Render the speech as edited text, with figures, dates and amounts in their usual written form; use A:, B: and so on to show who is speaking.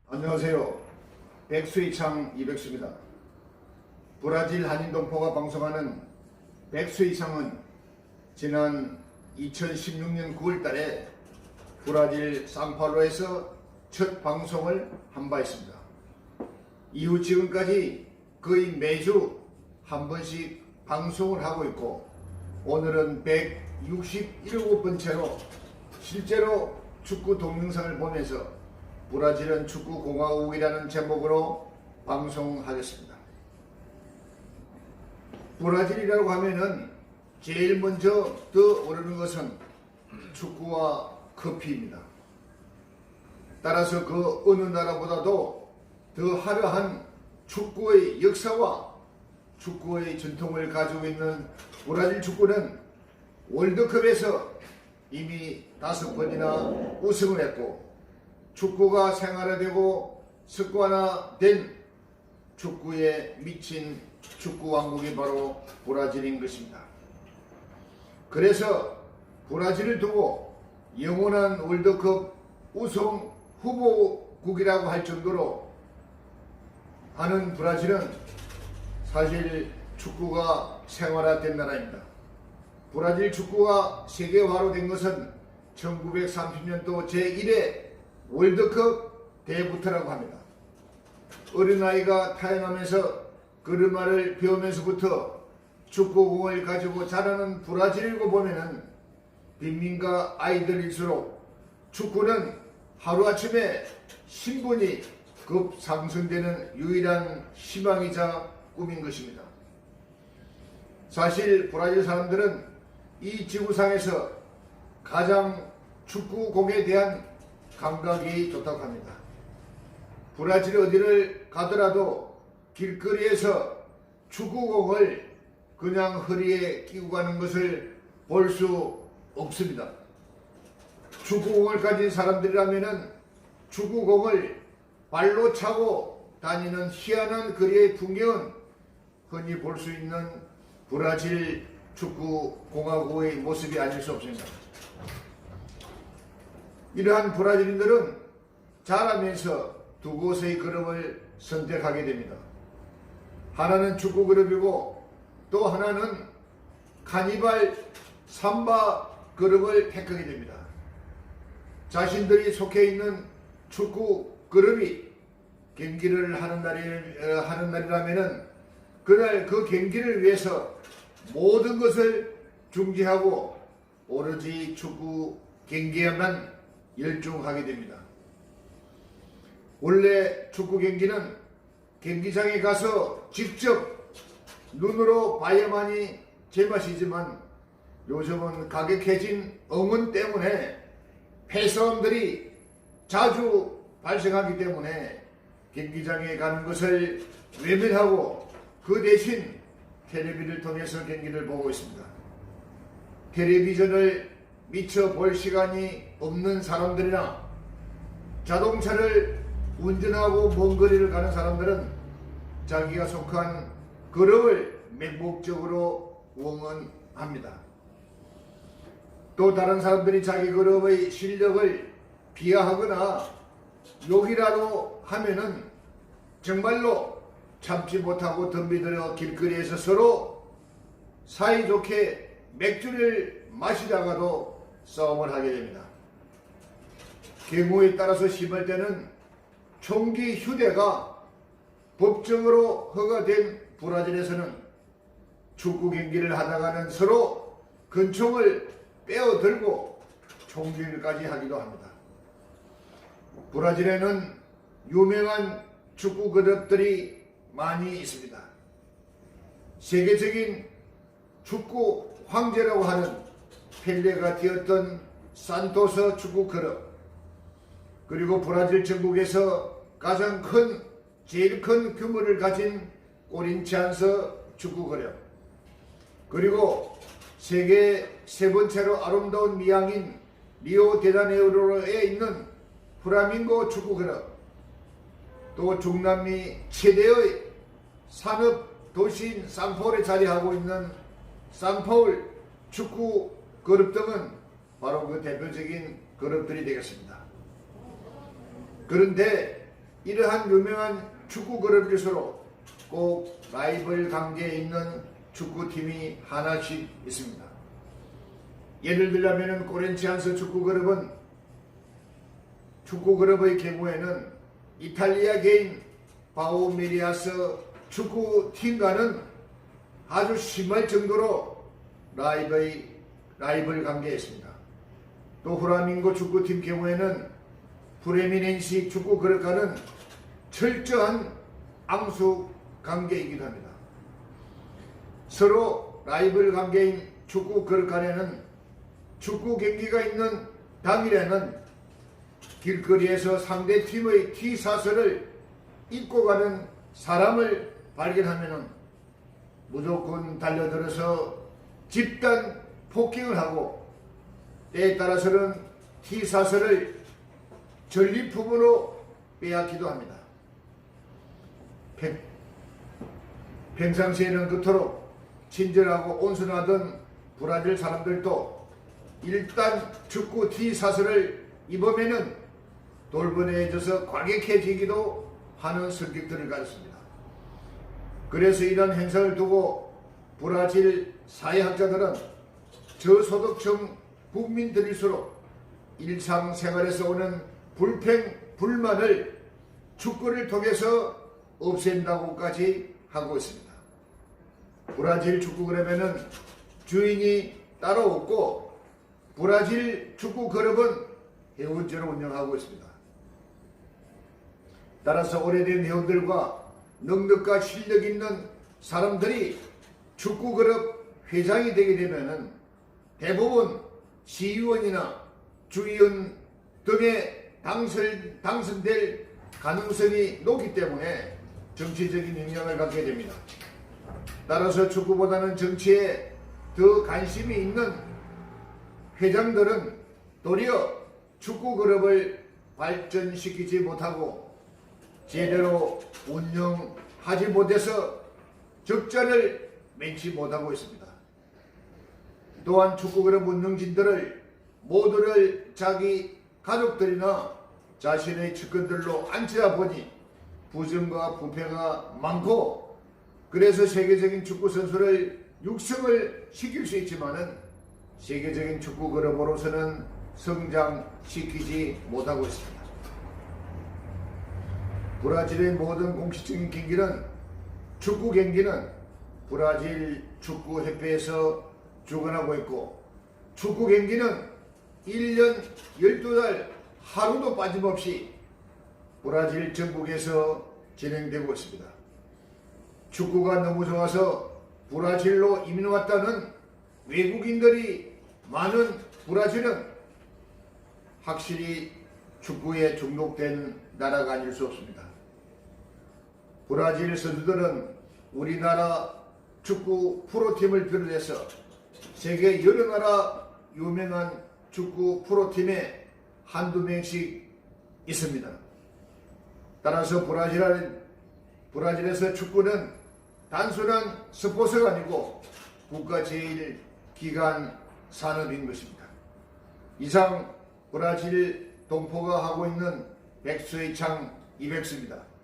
A: 안녕하세요. 백수이창 이백수입니다. 브라질 한인동포가 방송하는 백수이창은 지난 2016년 9월달에 브라질 상파울루에서 첫 방송을 한 바 있습니다. 이후 지금까지 거의 매주 한 번씩 방송을 하고 있고, 오늘은 167번째로 실제로 축구 동영상을 보면서 브라질은 축구 공화국이라는 제목으로 방송하겠습니다. 브라질이라고 하면은 제일 먼저 떠오르는 것은 축구와 커피입니다. 따라서 그 어느 나라보다도 더 화려한 축구의 역사와 축구의 전통을 가지고 있는 브라질 축구는 월드컵에서 이미 5번이나 우승을 했고, 축구가 생활화되고 습관화된 축구에 미친 축구 왕국이 바로 브라질인 것입니다. 그래서 브라질을 두고 영원한 월드컵 우승 후보국이라고 할 정도로 하는 브라질은 사실 축구가 생활화된 나라입니다. 브라질 축구가 세계화로 된 것은 1930년도 제1회 월드컵 때부터라고 합니다. 어린아이가 태어나면서 걸음마를 배우면서부터 축구공을 가지고 자라는 브라질을 보면은 빈민가 아이들일수록 축구는 하루아침에 신분이 급상승되는 유일한 희망이자 꿈인 것입니다. 사실 브라질 사람들은 이 지구상에서 가장 축구공에 대한 감각이 좋다고 합니다. 브라질 어디를 가더라도 길거리에서 축구공을 그냥 허리에 끼고 가는 것을 볼 수 없습니다. 축구공을 가진 사람들이라면 축구공을 발로 차고 다니는 희한한 거리의 풍경은 흔히 볼 수 있는 브라질 축구 공화국의 모습이 아닐 수 없습니다. 이러한 브라질인들은 자라면서 두 곳의 그룹을 선택하게 됩니다. 하나는 축구 그룹이고 또 하나는 카니발 삼바 그룹을 택하게 됩니다. 자신들이 속해 있는 축구 그룹이 경기를 하는 날이라면은 그날 그 경기를 위해서 모든 것을 중지하고 오로지 축구 경기에만 열중하게 됩니다. 원래 축구 경기는 경기장에 가서 직접 눈으로 봐야만이 제맛이지만 요즘은 가격해진 응원 때문에 폐싸움들이 자주 발생하기 때문에 경기장에 가는 것을 외면하고 그 대신 텔레비를 통해서 경기를 보고 있습니다. 텔레비전을 미처 볼 시간이 없는 사람들이나 자동차를 운전하고 먼 거리를 가는 사람들은 자기가 속한 그룹을 맹목적으로 응원합니다. 또 다른 사람들이 자기 그룹의 실력을 비하하거나 욕이라도 하면은 정말로 참지 못하고 덤비들어 길거리에서 서로 사이좋게 맥주를 마시다가도 싸움을 하게 됩니다. 경우에 따라서 심할 때는 총기 휴대가 법적으로 허가된 브라질에서는 축구 경기를 하다가는 서로 권총을 빼어들고 총질까지 하기도 합니다. 브라질에는 유명한 축구 그룹들이 많이 있습니다. 세계적인 축구 황제라고 하는 펠레가 뛰었던 산토스 축구 클럽, 그리고 브라질 전국에서 가장 제일 큰 규모를 가진 코린티안스 축구 클럽, 그리고 세계 세 번째로 아름다운 미항인 리오데자네이로에 있는 플라밍고 축구 클럽, 또 중남미 최대의 산업 도시인 상파울에 자리하고 있는 상파울 축구 그룹 등은 바로 그 대표적인 그룹들이 되겠습니다. 그런데 이러한 유명한 축구 그룹일수록 꼭 라이벌 관계에 있는 축구팀이 하나씩 있습니다. 예를 들자면 코린티안스 축구그룹은 축구그룹의 경우에는 이탈리아계인 파우메리아스 축구팀과는 아주 심할 정도로 라이벌 관계에 있습니다. 또 후라밍고 축구팀 경우에는 프레미넨시 축구그룹과는 철저한 앙숙 관계이기도 합니다. 서로 라이벌 관계인 축구그룹 간에는 축구 경기가 있는 당일에는 길거리에서 상대팀의 티셔츠를 입고 가는 사람을 발견하면 무조건 달려들어서 집단 폭행을 하고 때에 따라서는 티셔츠를 전리품으로 빼앗기도 합니다. 평상시에는 그토록 친절하고 온순하던 브라질 사람들도 일단 축구 티셔츠를 입으면은 돌변해져서 과격해지기도 하는 성격들을 가졌습니다. 그래서 이런 현상을 두고 브라질 사회학자들은 저소득층 국민들일수록 일상생활에서 오는 불평, 불만을 축구를 통해서 없앤다고까지 하고 있습니다. 브라질 축구 그룹에는 주인이 따로 없고 브라질 축구 그룹은 회원제로 운영하고 있습니다. 따라서 오래된 회원들과 능력과 실력 있는 사람들이 축구 그룹 회장이 되게 되면은 대부분 시의원이나 주의원 등에 당선될 가능성이 높기 때문에 정치적인 영향을 갖게 됩니다. 따라서 축구보다는 정치에 더 관심이 있는 회장들은 도리어 축구 그룹을 발전시키지 못하고 제대로 운영하지 못해서 적자를 맺지 못하고 있습니다. 또한 축구 그룹 운영진들을 모두를 자기 가족들이나 자신의 측근들로 앉히다 보니 부정과 부패가 많고 그래서 세계적인 축구 선수를 육성을 시킬 수 있지만은 세계적인 축구 그룹으로서는 성장시키지 못하고 있습니다. 브라질의 모든 공식적인 경기는 축구 경기는 브라질 축구협회에서 주관하고 있고 축구 경기는 1년 12달 하루도 빠짐없이 브라질 전국에서 진행되고 있습니다. 축구가 너무 좋아서 브라질로 이민 왔다는 외국인들이 많은 브라질은 확실히 축구에 중독된 나라가 아닐 수 없습니다. 브라질 선수들은 우리나라 축구 프로팀을 비롯해서 세계 여러 나라 유명한 축구 프로팀에 한두 명씩 있습니다. 따라서 브라질에서 축구는 단순한 스포츠가 아니고 국가 제일 기관 산업인 것입니다. 이상 브라질 동포가 하고 있는 백수의 창 이백수입니다.